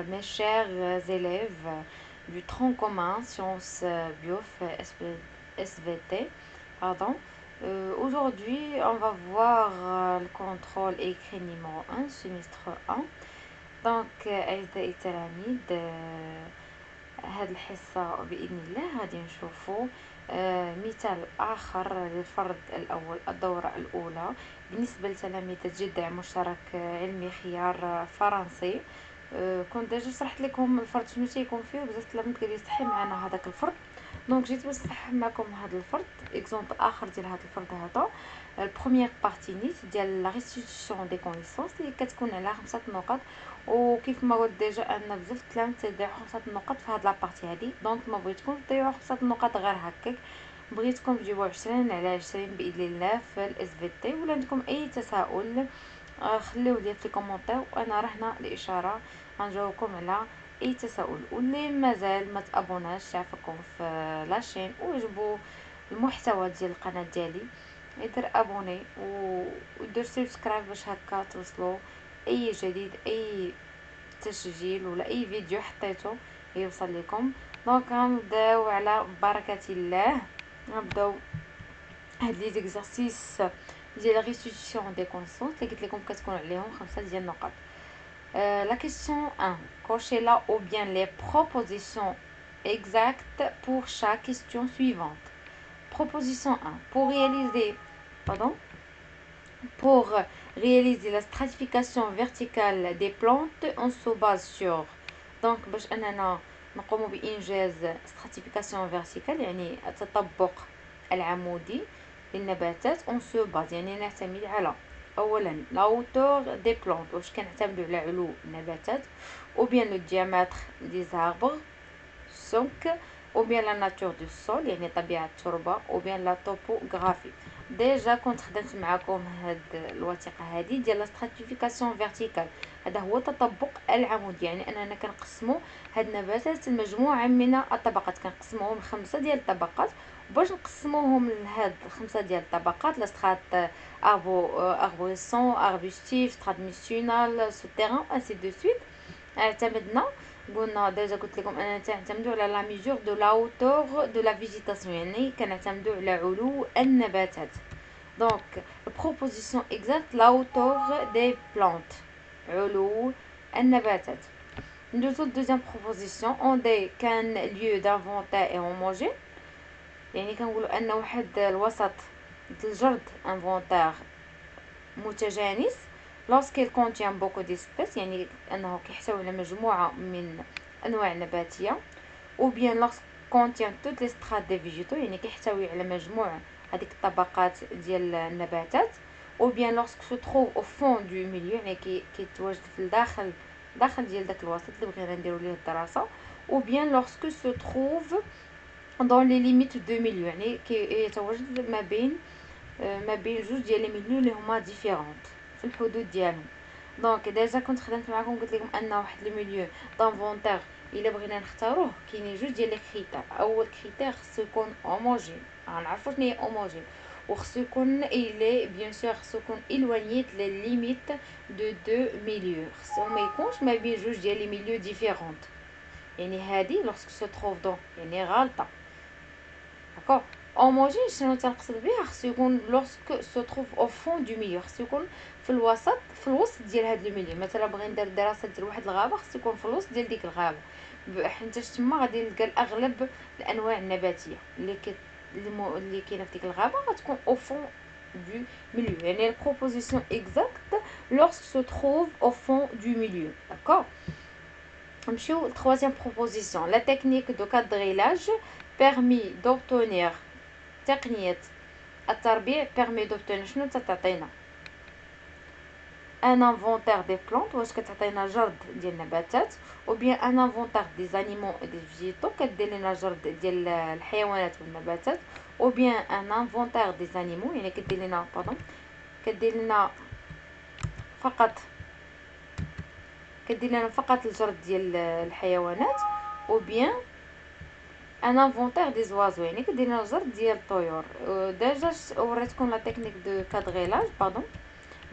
mes chers élèves du tronc commun Sciences Biof SVT. Pardon. Aujourd'hui, on va voir le contrôle écrit numéro 1, semestre 1. Donc, أعزائي التلاميذ، هاد الحصة بإذن الله غادي نشوفو مثال آخر للفرض الأول الدورة الأولى بالنسبة لتلاميذ جدع مشترك علمي خيار فرنسي. كنت ديجا شرحت لكم الفرض شنو تيكون فيه، وبزاف التلاميذ قالوا لي صحي معنا هذاك الفرض. دونك جيت باش نصحح معكم هذا الفرض. اكزومبل اخر ديال هذا الفرض هذا، البروميير بارتي نيت ديال لا ريستيتيسيون دي كونيسونس اللي كتكون على 5 نقط، وكيف ما قلت ديجا ان بزاف التلاميذ تيضيعوا 5 نقط في هاد لابارتي هادي. دونك ما بغيتكمش تضيعوا 5 نقط غير هكاك، بغيتكم تجيبوا 20 على 20 باذن الله في الاس في تي. ولا عندكم اي تساؤل خليوه لي في الكومونتير، وانا راه هنا الاشاره غنجاوبكم على اي تساؤل. واللي مازال ما تابوناش يعفكم في لاشين ويجبوا المحتوى ديال القناه ديالي، يدير ابوني ودير سبسكرايب باش هكا توصلوا اي جديد، اي تسجيل ولا اي فيديو حطيته يوصل لكم. دونك غنبداو على بركه الله. غنبداو هاد لي زيكزارسيس ديال ريستيتيسيون دي كونسونس اللي قلت لكم كتكون عليهم 5 ديال النقط. La question 1. Cochez là ou bien les propositions exactes pour chaque question suivante. Proposition 1. Pour réaliser la stratification verticale des plantes, on se base sur. Donc, باش أننا نقوم بإنجاز stratification verticale يعني التطبق العمودي للنباتات. on se base يعني نعتمد على أولا la hauteur des plantes، واش كنعتمدوا على علو النباتات، ou bien le diamètre des arbres donc، ou bien la nature du sol يعني طبيعة التربة، ou bien la topographie. ديجا كنت خدمت معكم هاد الوثيقه هذه ديال لا ستراتيفيكاسيون فيرتيكال. هذا هو التطبق العمودي، يعني اننا كنقسموا هاد النباتات لمجموعه من الطبقات، كنقسموهم ل5 ديال الطبقات. وباش نقسموهم لهاد 5 ديال الطبقات، لا سترات اربوريسون، اربستيف، سترات ميسيونال، سوتيران، انسي دو سويت. اعتمدنا قلنا ديجا قلت لكم اننا تعتمدوا على لا ميزور دو لا هوتور دو لا فيجيتاسيون، يعني كنعتمدوا على علو النباتات. دونك البروبوزيسيون اكزاكت لا هوتور دي بلانت، علو النباتات. ندوزو الدوزيام بروبوزيسيون. اون دي كان ليو دانفونتير اي هوموجين، يعني كنقولوا ان واحد الوسط ديال الجرد انفونتير متجانس. lorsqu'il contient beaucoup d'espèces، يعني انه كيحتوي على مجموعه من انواع نباتيه. ou bien lorsqu'il contient toutes les strates des végétaux، يعني كيحتوي على مجموعه هذيك الطبقات ديال النباتات. ou bien lorsque se trouve au fond du milieu، يعني كيتواجد في الداخل ديال داك الوسط اللي بغينا نديرو ليه الدراسه. ou bien lorsque se trouve dans les limites de milieu، يعني كيتواجد ما بين جوج ديال لي ميليو اللي هما ديفيرونت في الحدود ديالهم. دونك ديجا كنت خدمت معكم قلت لكم ان واحد لي ميليو دانفونتير الا بغينا نختاروه كاينين جوج ديال لي كريتير. اول كريتير خصو يكون هوموجين، غنعرفوا شنو هي هوموجين، وخصو يكون الي بيان سور خصو يكون الوانيت لي ليميت دو ميليو، خصو ما يكونش ما بين جوج ديال لي ميليو ديفيرونت. يعني هذه لوغسك سو تروف دون يعني غالطه. داكوغ. هوموجين شنو تنقصد بها؟ خصو يكون لوغسك سو تروف او فون دو ميليو، خصو يكون في الوسط ديال هاد لو ميليو. مثلا بغينا ندير دراسه ديال واحد الغابه، خصو يكون في الوسط ديال ديك الغابه، حيت تما غادي نلقى الاغلب الانواع النباتيه اللي كاينه في ديك الغابه غتكون او فون دو ميليو. يعني البروبوزيسيون اكزاكت لوغسك سو تروف او فون دو ميليو. داكوغ. نمشيو للتروازيام بروبوزيسيون. لا تكنيك دو كادريلاج permis d'obtenir تقنية التربيع permis d'obtenir شنو تعطينا؟ ان انفونتير دي بلانت، واش كتعطينا جرد ديال النباتات. او بيان ان انفونتير دي زانيمون دي فيجيتو، كدير لنا جرد ديال الحيوانات والنباتات. او بيان ان انفونتير دي زانيمون، يعني كدير لنا فقط الجرد ديال الحيوانات. او بيان ان انفونتير دي زوازو، يعني كدير لنا جرد ديال الطيور. ديجا وريتكم لا تكنيك دو كادغيلاج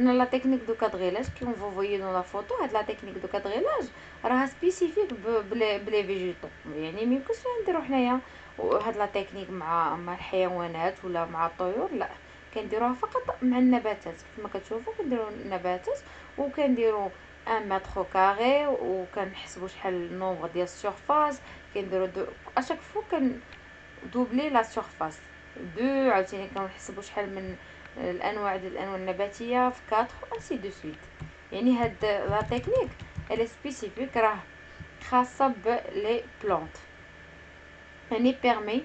ان لا تكنيك دو كادغيلاج كي اون فويي دون لا فوتو، هاد لا تكنيك دو كادغيلاج راها سبيسيفيك بلي فيجيتو، يعني ميمكنش نديرو حنايا هاد لا تكنيك مع الحيوانات ولا مع الطيور، لا كنديروها فقط مع النباتات. كما كتشوفوا كنديرو النباتات وكنديرو 1 متر كاري وكنحسبوا شحال النومبر ديال السورفاس، كنديرو اشاك فوا دوبلي لا سورفاس دو، عاوتاني كنحسبوا شحال من الانواع ديال الانواع النباتيه في 4 انسي دو سويت. يعني هاد لا تكنيك الي سبيسيفيك راه خاصه بلي بلانت، يعني بيرمي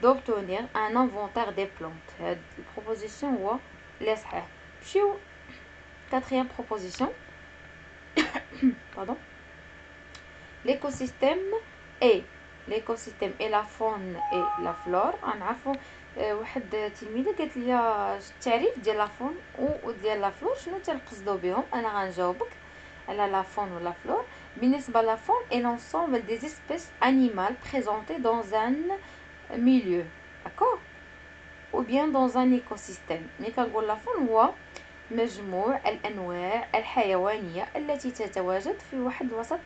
d'obtenir un inventaire des plantes. هاد البروبوزيسيون هو اللي صحيح. مشيو quatrième proposition pardon l'écosystème et la faune et la flore. غنعرفوا واحد تلميذه قالت لي التعريف ديال لا فون وديال لا فلور شنو تنقصدوا بهم. انا غنجاوبك على لا فون ولا فلور. بالنسبه لا فون est l'ensemble des espèces animales présentées dans un milieu, d'accord, ou bien dans un écosystème. ملي كنقول لا فون هو مجموع الانواع الحيوانيه التي تتواجد في واحد الوسط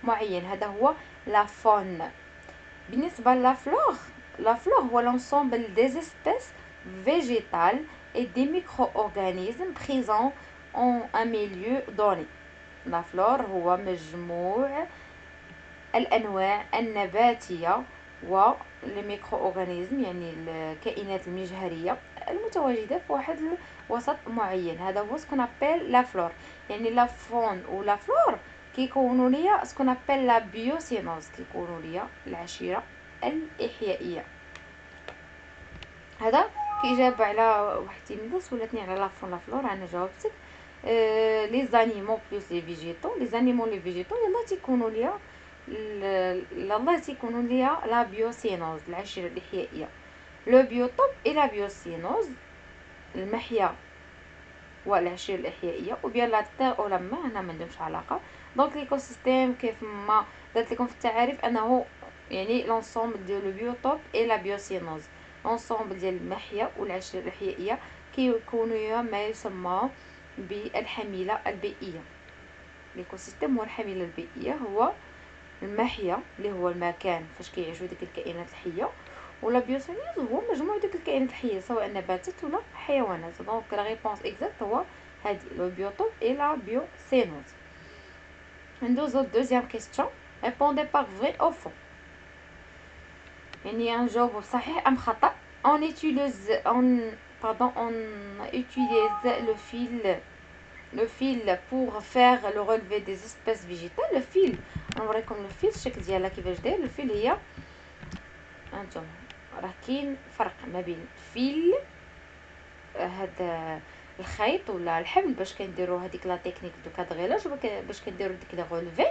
معين، هذا هو لا فون. بالنسبه لا فلور، لا فلور هو l'ensemble des espèces végétales et des micro-organismes présents en un milieu donné. لا فلور هو مجموع الانواع النباتيه و لي ميكرو اورغانيزم، يعني الكائنات المجهريه المتواجده في واحد الوسط معين، هذا هو سكون ابل لا فلور. يعني لا فون ولا فلور كيكونوا ليا سكون ابل لا بيوسينوز، كيكونوا ليا العشيره الاحيائيه. هذا كيجاب على واحد التلميذه سولتني على لا فون لا فلور، انا جاوبتك لي زانيمو بلس لي فيجيتو. لي زانيمو لي فيجيتو يلا تيكونوا ليا الله تيكونوا ليا لا بيوسينوز العشيره الاحيائيه. لو بيوتوب اي لا بيوسينوز المحيا والعشيره الاحيائيه، وبيان لا تير ولا ما هنا ما عندهمش علاقه. دونك ليكو سيستيم كيف ما درت لكم في التعاريف انه يعني لونسومبل ديال لو بيوتوب اي لا بيوسينوز، لونسومبل ديال المحيا والعشيره الاحيائيه كيكونوا ما يسمى بالحميله البيئيه. ليكو سيستيم هو الحميله البيئيه، هو المحيا اللي هو المكان فاش كيعيشوا ديك الكائنات الحيه، ولا بيوسينوز هو مجموع ديك الكائنات الحيه سواء نباتات ولا حيوانات. دونك لا ريبونس اكزاكت هو هادي لو بيوتوب اي لا بيوسينوز. ندوزو دوزيام كيستيون. ريبوندي باغ فري او فون، يعني نجاوبو بصحيح ام خطا. on utilise le fil pour faire le relevé des espèces végétales. le fil نوريكم لو فيل الشكل ديالها كيفاش داير. لو فيل هي انتم راه كاين فرق ما بين فيل هذا الخيط ولا الحبل باش كنديرو هذيك لا تكنيك دو كادغيلاج، باش كنديرو ديك لي رولفي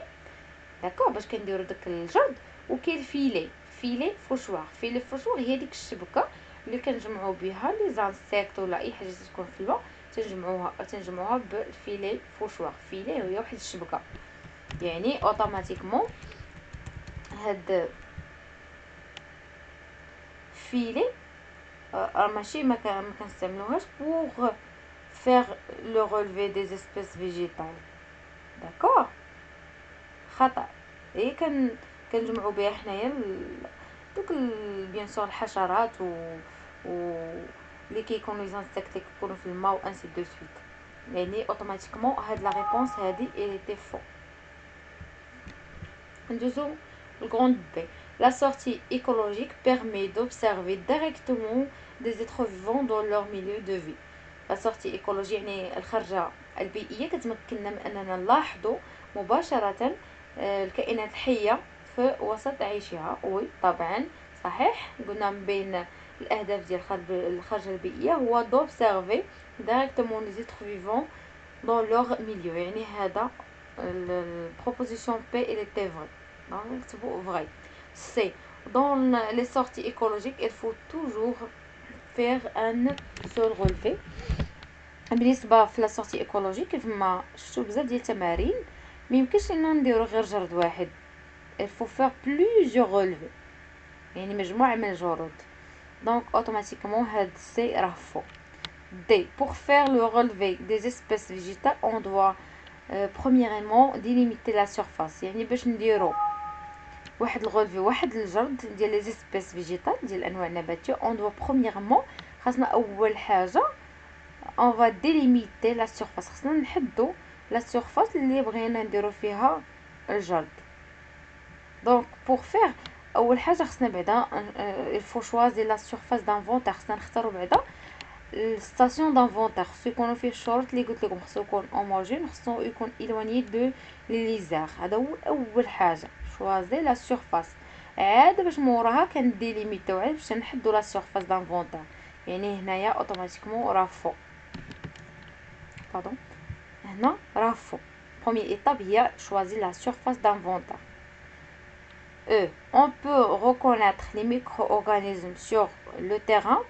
داكور، باش كنديرو داك الجرد. وكاين فيلي فوشوار. فيلي فوشوار هي ديك الشبكه اللي كنجمعوا بها لي زانسيكت ولا اي حاجه تكون في الماء تنجمعوها بالفيلي فوشوار. فيلي هي واحد الشبكه، يعني اوتوماتيكمون هاد فيلي ماشي ما كنستعملوهاش pour faire le relevé des espèces végétales، داكور خطا. اي كنجمعوا بها حنايا دوك بيان سور الحشرات و اللي كيكونوا لي زانسيكت كيكونوا في الماء و انسي دو سويت. يعني اوتوماتيكمون هاد لا ريبونس هادي ايتي فو. ندوزو الكروند بي. La sortie écologique permet d'observer directement des êtres vivants dans leur milieu de vie. La sortie écologique يعني الخرجة البيئية كتمكننا من أننا نلاحظوا مباشرة الكائنات الحية في وسط عيشها. وي طبعا صحيح، قلنا من بين الأهداف ديال الخرجة البيئية هو d'observer directement les êtres vivants dans leur milieu. يعني هذا البروبوزيسيون بي il était vrai. Donc نكتبو vrai. C'est dans les sorties écologiques il faut toujours faire un seul relevé. بالنسبه في لا سورتي ايكولوجيك كيف ما شفتوا بزاف ديال التمارين ميمكنش لينا نديرو غير جرد واحد، il faut faire plusieurs relevés، يعني مجموعه من الجرود. دونك اوتوماتيكمون هاد سي راه فو. D. Pour faire le relevé des espèces végétales, on doit premièrement délimiter la surface. يعني باش نديرو واحد الغولفي واحد الجرد ديال لي espèces végétales ديال الانواع النباتيه، on doit premièrement خاصنا اول حاجه on va délimiter la surface. خاصنا نحدو la surface اللي بغينا نديرو فيها الجرد. دونك pour faire اول حاجه خاصنا بعدا il faut choisir la surface d'inventaire. خاصنا نختارو بعدا الستاسيون دانفونتير. خصو يكونوا فيه الشروط اللي قلت لكم، خصو يكون هوموجين، خصو يكون الواني دو لي ليزار. هذا هو اول حاجه، شوازي لا سيرفاس. عاد باش موراها كنديليميتو عاد باش نحدو لا سيرفاس دانفونتير. يعني هنايا اوتوماتيكمون راه فو باردون، هنا راه فو. بروميير ايطاب هي شوازي لا سيرفاس دانفونتير. On peut reconnaître les micro-organismes sur le terrain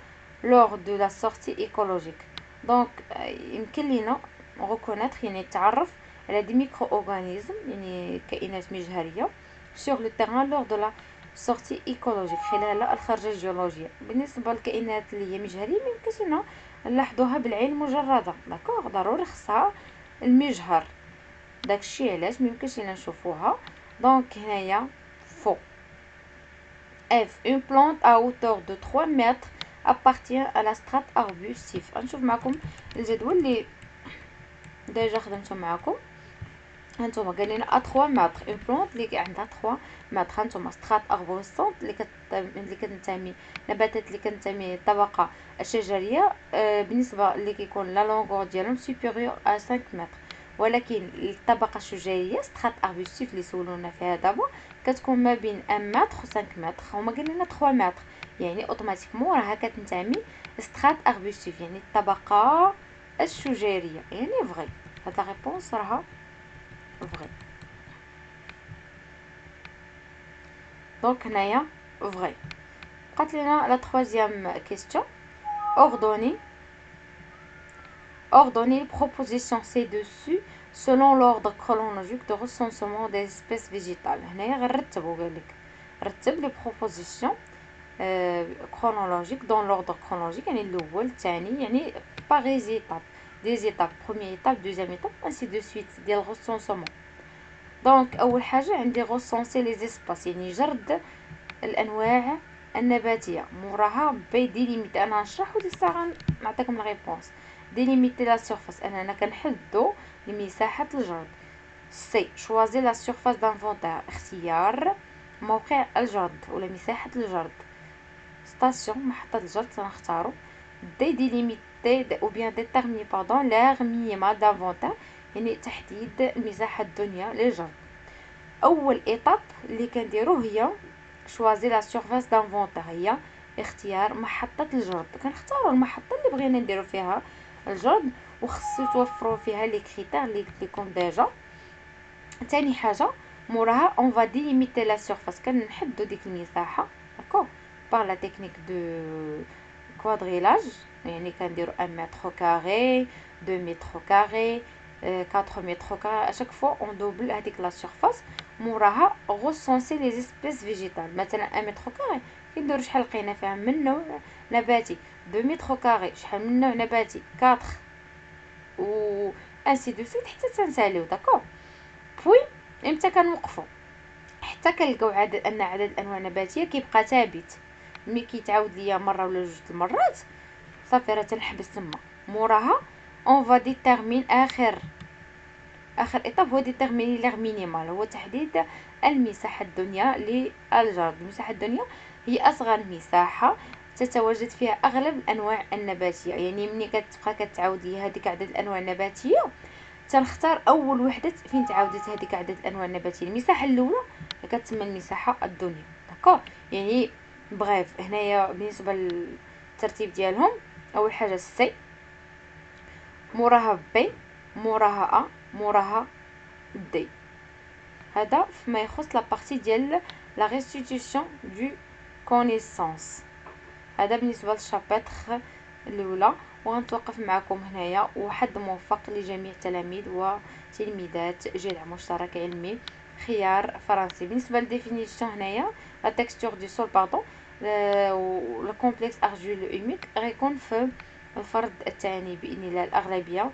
lors de la sortie écologique. Donc يمكن لينا reconnaître يعني تعرف على دي micro-organismes يعني كائنات مجهرية sur le terrain lors de la sortie écologique خلال الخرجة الجيولوجية. بالنسبة للكائنات اللي هي مجهرية ميمكنش لينا نلاحظوها بالعين المجردة، داكوغ، ضروري خصها المجهر. داكشي علاش ميمكنش لينا نشوفوها. دونك هنايا فو. F. Une plante à hauteur de 3 mètres appartient à la strate arbustive. غنشوف معكم الجدول اللي ديجا خدمته معكم. هانتوما قال لنا ا 3 متر اون بلونت اللي عندها 3 متر. هانتوما سترات اربوسونت اللي كتنتمي نباتات اللي كتنتمي للطبقه الشجريه بالنسبه اللي كيكون لا لونغور ديالهم سوبيريور ا 5 متر. ولكن الطبقه الشجريه سترات اربوستيف اللي سولونا فيها دابا كتكون ما بين 1 متر و 5 متر. هما قال لنا 3 متر، يعني اوتوماتيكمون راها كتنتمي سترات اربوستيف يعني الطبقه الشجريه. يعني فغي هاد لا ريبونس راها vrai. Donc هنايا vrai. بقات لنا la troisième question. Ordonnez les propositions ci-dessus selon l'ordre chronologique de recensement des espèces végétales. هنايا غنرتبو، قالك رتب لي propositions chronologiques dans l'ordre chronologique، يعني الاول الثاني، يعني par des étapes première étape deuxième étape ainsi de suite ديال recensement. دونك اول حاجه عندي غوسونسي لي زيسباس يعني جرد الانواع النباتيه. موراها بي ديليميتي، انا نشرح ولسه غنعطيكم لا ريبونس. ديليميتي لا سيرفاس، انا كنحددو مساحه الجرد. سي شوازي لا سيرفاس دانفونتير، اختيار موقع الجرد ولا مساحه الجرد. ستاسيون محطه الجرد تنختارو. دي ديليميتي او بيان ديتيرميني باردون لير مينيمال دانفونتير، يعني تحديد المساحه الدنيا للجرد. اول ايطاب اللي كنديروه هي شوازي لا سيرفاس دانفونتير، هي اختيار محطه الجرد. كنختاروا المحطه اللي بغينا نديرو فيها الجرد وخصو توفروا فيها لي كريتير اللي قلت لكم ديجا. ثاني حاجه موراها اون فا ديليميتي لا سيرفاس، كنحددوا ديك المساحه داكو بار لا تكنيك دو كوادريلاج، يعني كنديروا 1 متر كاري 2 متر كاري 4 متر كاري. اشاك فوا اون دوبل هذيك لا سيرفاس. موراها غوسونسي لي زيسبيس فيجيتال. مثلا 1 متر كاري كنديروا شحال لقينا فيها من نوع نباتي، 2 متر كاري شحال من نوع نباتي، 4 و انسي دو سويت حتى تنساليو. داكور بوي امتى كنوقفوا؟ حتى كنلقاو ان عدد الانواع النباتيه كيبقى ثابت. ملي كيتعاود ليا مره ولا جوج المرات صافي راه تنحبس تما. موراها اون فا ديتيرمين اخر ايطاب هو ديتيرميني لير مينيمال، هو تحديد المساحه الدنيا للجرد. المساحه الدنيا هي اصغر مساحه تتواجد فيها اغلب الانواع النباتيه. يعني ملي كتبقى كتعاود لي هذيك عدد الانواع النباتيه تنختار اول وحده فين تعاودت هذيك عدد الانواع النباتيه. المساحه الاولى كتسمى المساحه الدنيا. داكور، يعني بغيف هنايا بالنسبه للترتيب ديالهم اول حاجه سي، موراها بي، موراها ا، موراها دي. هذا فيما يخص لا بارتي ديال لا ريستيتيوشن دو كونيسانس. هذا بالنسبه للشابتر الاولى. وغنتوقف معكم هنايا، وحد موفق لجميع التلاميذ وتلميذات جامعة مشترك علمي خيار فرنسي. بالنسبه للديفينيسيون هنايا لا تكستور دو سول باردون لو كومبلكس ارجيلو هوميك غيكون في الفرض الثاني بإذن الله الأغلبية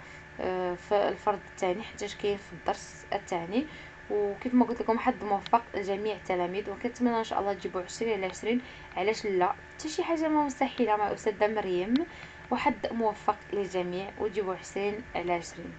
في الفرض الثاني، حيتاش كاين في الدرس الثاني. وكيف ما قلت لكم حظ موفق لجميع التلاميذ، وكنتمنى ان شاء الله تجيبوا 20 على 20. علاش لا؟ حتى شي حاجه ما مستحيله مع استاذه مريم. وحظ موفق للجميع وتجيبوا 20 على 20.